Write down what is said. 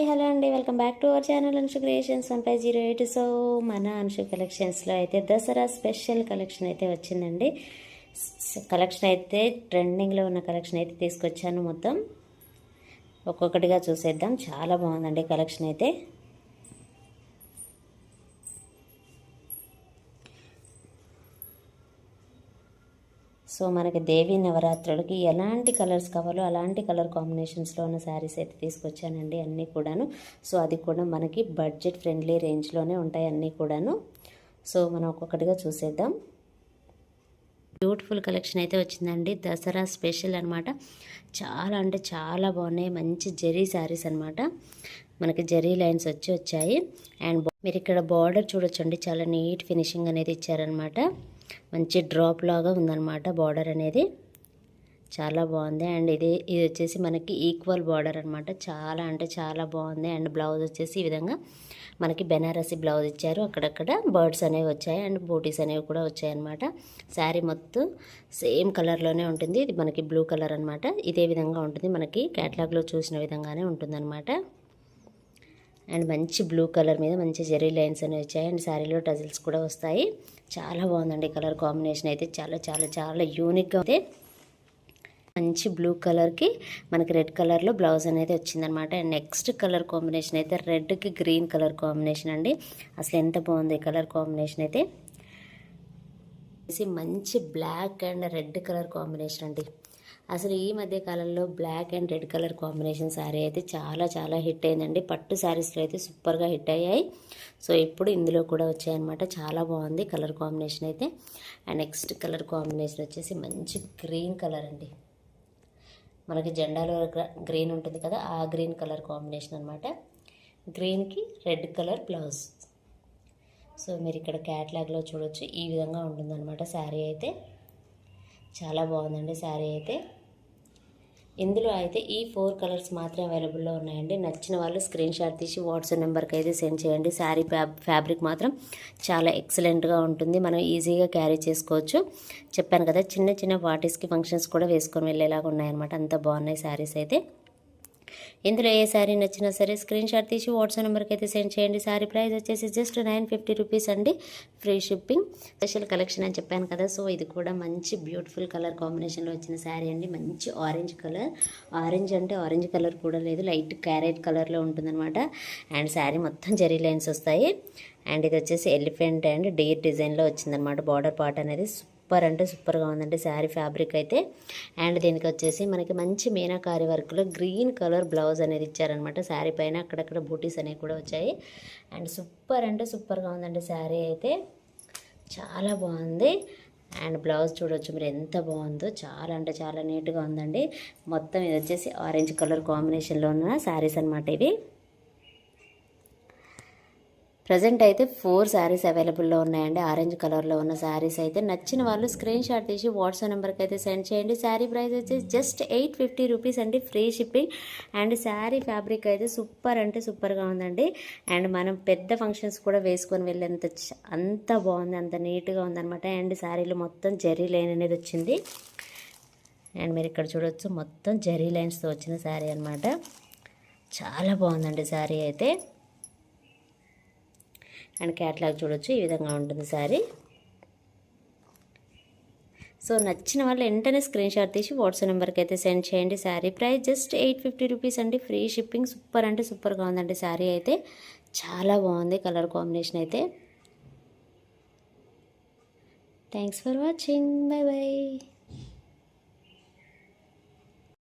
Hi hello అండి, welcome back to our channel Anshu creations 1508. So మన అంశు కలెక్షన్స్లో అయితే దసరా స్పెషల్ కలెక్షన్ అయితే వచ్చిందండి. కలెక్షన్ అయితే ట్రెండింగ్లో ఉన్న కలెక్షన్ అయితే తీసుకొచ్చాను. మొత్తం ఒక్కొక్కటిగా చూసేద్దాం. చాలా బాగుందండి కలెక్షన్ అయితే. సో మనకి దేవీ నవరాత్రులకి ఎలాంటి కలర్స్ కావాలో అలాంటి కలర్ కాంబినేషన్స్లో ఉన్న శారీస్ అయితే తీసుకొచ్చానండి అన్నీ కూడాను. సో అది కూడా మనకి బడ్జెట్ ఫ్రెండ్లీ రేంజ్లోనే ఉంటాయి అన్నీ కూడాను. సో మనం ఒక్కొక్కటిగా చూసేద్దాం. బ్యూటిఫుల్ కలెక్షన్ అయితే వచ్చిందండి. దసరా స్పెషల్ అనమాట. చాలా అంటే చాలా బాగున్నాయి. మంచి జరీ శారీస్ అనమాట. మనకి జరీ లైన్స్ వచ్చాయి. అండ్ మీరు ఇక్కడ బార్డర్ చూడొచ్చండి, చాలా నీట్ ఫినిషింగ్ అనేది ఇచ్చారనమాట. మంచి డ్రాప్ లాగా ఉందన్నమాట బార్డర్ అనేది. చాలా బాగుంది. అండ్ ఇది వచ్చేసి మనకి ఈక్వల్ బార్డర్ అనమాట. చాలా అంటే చాలా బాగుంది. అండ్ బ్లౌజ్ వచ్చేసి ఈ విధంగా మనకి బెనారసి బ్లౌజ్ ఇచ్చారు. అక్కడక్కడ బర్డ్స్ అనేవి వచ్చాయి అండ్ బూటీస్ అనేవి కూడా వచ్చాయన్నమాట. శారీ మొత్తం సేమ్ కలర్లోనే ఉంటుంది. ఇది మనకి బ్లూ కలర్ అనమాట. ఇదే విధంగా ఉంటుంది, మనకి క్యాటలాగ్లో చూసిన విధంగానే ఉంటుందన్నమాట. అండ్ మంచి బ్లూ కలర్ మీద మంచి జెరీ లైన్స్ అనేవి వచ్చాయి. అండ్ శారీలో టజిల్స్ కూడా వస్తాయి. చాలా బాగుందండి కలర్ కాంబినేషన్ అయితే. చాలా చాలా చాలా యూనిక్గా ఉంది. మంచి బ్లూ కలర్కి మనకి రెడ్ కలర్లో బ్లౌజ్ అనేది వచ్చిందనమాట. అండ్ నెక్స్ట్ కలర్ కాంబినేషన్ అయితే రెడ్కి గ్రీన్ కలర్ కాంబినేషన్ అండి. అసలు ఎంత బాగుంది కలర్ కాంబినేషన్ అయితే. మంచి black and red colour combination అండి. అసలు ఈ మధ్య కాలంలో black and red colour combination sari అయితే చాలా చాలా హిట్ అయిందండి. పట్టు శారీస్లో అయితే సూపర్గా హిట్ అయ్యాయి. సో ఇప్పుడు ఇందులో కూడా వచ్చాయన్నమాట. చాలా బాగుంది కలర్ కాంబినేషన్ అయితే. అండ్ నెక్స్ట్ కలర్ కాంబినేషన్ వచ్చేసి మంచి గ్రీన్ కలర్ అండి. మనకి జెండాలో గ్రీన్ ఉంటుంది కదా, ఆ గ్రీన్ కలర్ కాంబినేషన్ అనమాట. గ్రీన్కి రెడ్ కలర్ బ్లౌజ్. సో మీరు ఇక్కడ క్యాట్లాగ్లో చూడొచ్చు, ఈ విధంగా ఉంటుందన్నమాట శారీ అయితే. చాలా బాగుందండి శారీ అయితే. ఇందులో అయితే ఈ 4 కలర్స్ మాత్రమే అవైలబుల్లో ఉన్నాయండి. నచ్చిన వాళ్ళు స్క్రీన్ షాట్ తీసి వాట్సాప్ నెంబర్కి అయితే సెండ్ చేయండి. శారీ ఫ్యాబ్రిక్ మాత్రం చాలా ఎక్సలెంట్గా ఉంటుంది. మనం ఈజీగా క్యారీ చేసుకోవచ్చు. చెప్పాను కదా, చిన్న చిన్న పార్టీస్కి ఫంక్షన్స్ కూడా వేసుకొని వెళ్ళేలాగా ఉన్నాయన్నమాట. అంత బాగున్నాయి శారీస్ అయితే. ఇందులో ఏ శారీ నచ్చినా సరే స్క్రీన్ షాట్ తీసి వాట్సాప్ నెంబర్కి అయితే సెండ్ చేయండి. శారీ ప్రైస్ వచ్చేసి జస్ట్ 950 రూపీస్ అండి, ఫ్రీ షిప్పింగ్. స్పెషల్ కలెక్షన్ అని చెప్పాను కదా. సో ఇది కూడా మంచి బ్యూటిఫుల్ కలర్ కాంబినేషన్లో వచ్చిన శారీ అండి. మంచి ఆరెంజ్ కలర్. ఆరెంజ్ అంటే ఆరెంజ్ కలర్ కూడా లేదు, లైట్ క్యారెట్ కలర్లో ఉంటుందన్నమాట. అండ్ శారీ మొత్తం జెరీ లైన్స్ వస్తాయి. అండ్ ఇది వచ్చేసి ఎలిఫెంట్ అండ్ డీర్ డిజైన్లో వచ్చిందనమాట. బార్డర్ పార్ట్ అనేది సూపర్ అంటే సూపర్గా ఉందండి శారీ ఫ్యాబ్రిక్ అయితే. అండ్ దీనికి వచ్చేసి మనకి మంచి మీనాకారి వర్క్లో గ్రీన్ కలర్ బ్లౌజ్ అనేది ఇచ్చారనమాట. శారీ పైన అక్కడక్కడ బూటీస్ అనేవి కూడా వచ్చాయి. అండ్ సూపర్ అంటే సూపర్గా ఉందండి శారీ అయితే. చాలా బాగుంది. అండ్ బ్లౌజ్ చూడవచ్చు మీరు ఎంత బాగుందో. చాలా అంటే చాలా నీట్గా ఉందండి. మొత్తం ఇది వచ్చేసి ఆరెంజ్ కలర్ కాంబినేషన్లో ఉన్న శారీస్ అనమాట ఇవి. ప్రజెంట్ అయితే 4 శారీస్ అవైలబుల్లో ఉన్నాయండి. ఆరెంజ్ కలర్లో ఉన్న శారీస్ అయితే. నచ్చిన వాళ్ళు స్క్రీన్ షాట్ తీసి వాట్సాప్ నెంబర్కి అయితే సెండ్ చేయండి. శారీ ప్రైస్ వచ్చేసి జస్ట్ 850 రూపీస్ అండి, free shipping. And sari fabric అయితే సూపర్ అంటే సూపర్గా ఉందండి. అండ్ మనం పెద్ద ఫంక్షన్స్ కూడా వేసుకొని వెళ్ళేంత అంత బాగుంది, అంత నీట్గా ఉందన్నమాట. అండ్ శారీలో మొత్తం జెరీ లైన్ అనేది వచ్చింది. అండ్ మీరు ఇక్కడ చూడవచ్చు, మొత్తం జెరీ లైన్స్తో వచ్చిన శారీ అనమాట. చాలా బాగుందండి శారీ అయితే. అండ్ క్యాట్లాగ్ చూడొచ్చు, ఈ విధంగా ఉంటుంది శారీ. సో నచ్చిన వాళ్ళు వెంటనే స్క్రీన్ షాట్ తీసి వాట్సాప్ నెంబర్కి అయితే సెండ్ చేయండి. శారీ ప్రైస్ జస్ట్ 850 రూపీస్ అండి, ఫ్రీ షిప్పింగ్. సూపర్ అంటే సూపర్గా ఉందండి శారీ అయితే. చాలా బాగుంది కలర్ కాంబినేషన్ అయితే. Thanks for watching. By by.